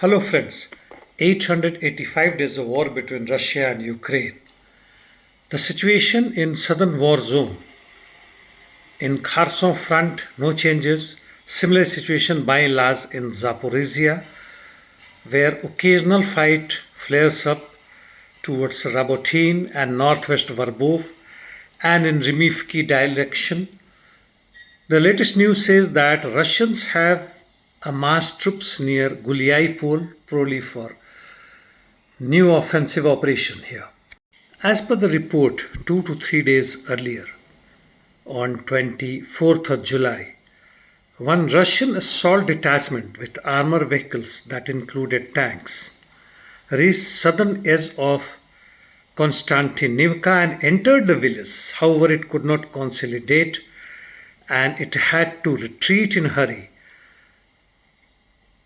Hello friends, 885 days of war between Russia and Ukraine. The situation in southern war zone. In Kherson front, no changes. Similar situation by and large in Zaporizhia, where occasional fight flares up towards Rabotin and northwest Verbov and in Rimivki direction. The latest news says that Russians have amassed troops near Guliai probably for new offensive operation here. As per the report, 2 to 3 days earlier, on 24th of July, one Russian assault detachment with armor vehicles that included tanks reached southern edge of Konstantinivka and entered the village. However, it could not consolidate and it had to retreat in a hurry,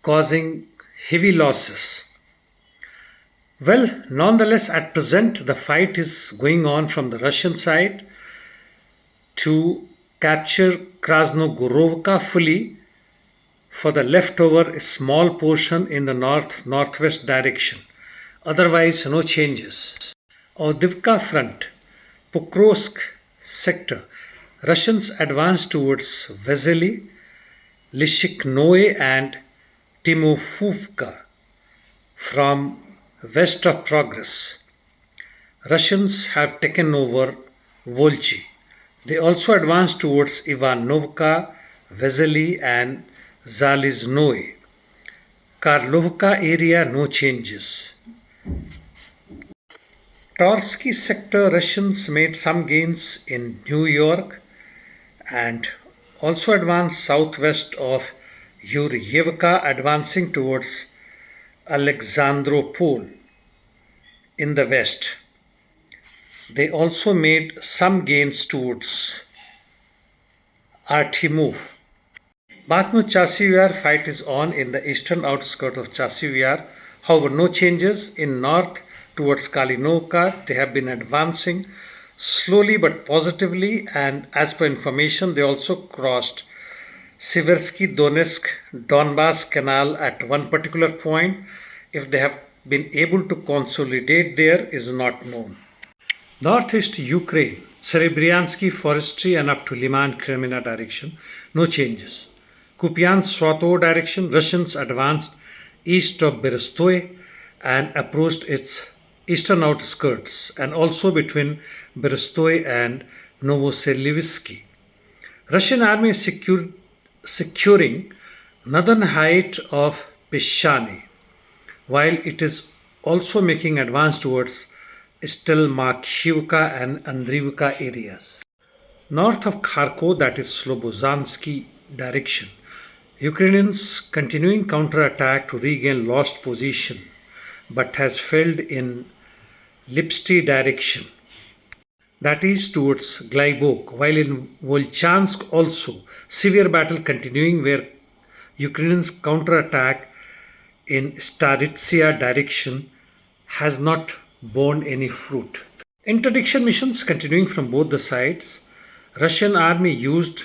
causing heavy losses. Well, nonetheless, at present, the fight is going on from the Russian side to capture Krasnogorovka fully for the leftover small portion in the northwest direction. Otherwise, no changes. Avdiivka front, Pokrovsk sector, Russians advanced towards Vesely, Lishiknoe and Timofovka from west of Progress. Russians have taken over Volchi. They also advanced towards Ivanovka, Vesely and Zaliznoe. Karlovka area, no changes. Toretsk sector, Russians made some gains in New York and also advanced southwest of Yurievka, advancing towards Alexandropol in the west. They also made some gains towards Artemov. Bakhmut Chasiv fight is on in the eastern outskirts of Chasiv. However, no changes in north towards Kalinovka. They have been advancing slowly but positively, and as per information, they also crossed Siversky Donbass Canal at one particular point. If they have been able to consolidate there is not known. Northeast Ukraine, Serebryansky Forestry and up to Liman Kremina direction, no changes. Kupyansk-Svatovo direction, Russians advanced east of Berestoy and approached its eastern outskirts and also between Berestoy and Novoselivsky. Russian army is securing northern height of Peshani, while it is also making advance towards Stelmakhivka and Andriivka areas. North of Kharkov, that is Slobozansky direction, Ukrainians continuing counterattack to regain lost position but has failed in Lipsty direction, that is towards Glybok, while in Volchansk also severe battle continuing where Ukrainians counterattack in Staritsia direction has not borne any fruit. Interdiction missions continuing from both the sides. Russian army used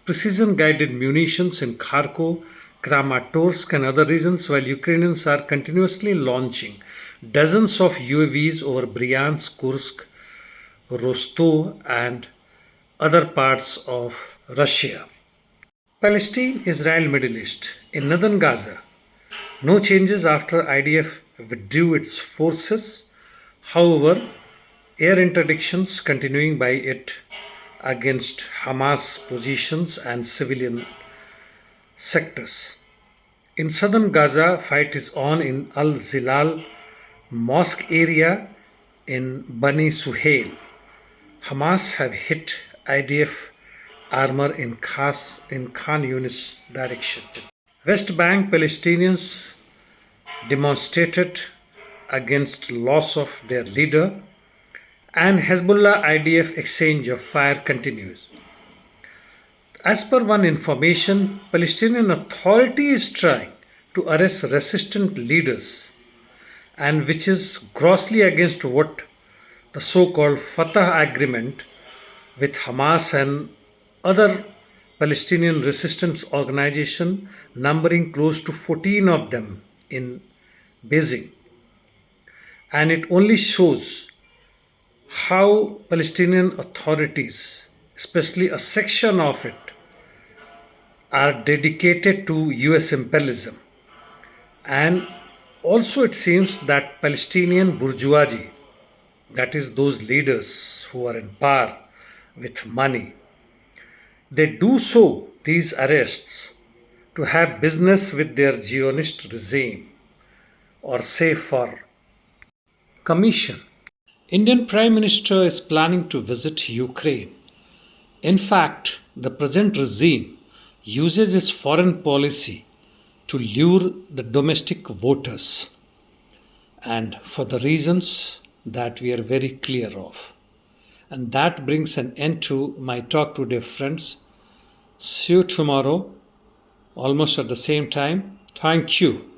precision guided munitions in Kharkov, Kramatorsk and other regions, while Ukrainians are continuously launching dozens of UAVs over Bryansk, Kursk, Rostov and other parts of Russia. Palestine Israel Middle East. In northern Gaza, no changes after IDF withdrew its forces. However, air interdictions continuing by it against Hamas positions and civilian sectors. In southern Gaza, fight is on in Al Zilal mosque area in Bani Suhail. Hamas have hit IDF armor in Khan Yunis direction. West Bank Palestinians demonstrated against loss of their leader, and Hezbollah IDF exchange of fire continues. As per one information, Palestinian Authority is trying to arrest resistant leaders, and which is grossly against what the so-called Fatah agreement with Hamas and other Palestinian resistance organization numbering close to 14 of them in Beijing. And it only shows how Palestinian authorities, especially a section of it, are dedicated to US imperialism. And also, it seems that Palestinian bourgeoisie, that is, those leaders who are in power with money, they do so, these arrests, to have business with their Zionist regime or say for commission. Indian Prime Minister is planning to visit Ukraine. In fact, the present regime uses its foreign policy to lure the domestic voters, and for the reasons that we are very clear of. And that brings an end to my talk today, friends. See you tomorrow, almost at the same time. Thank you.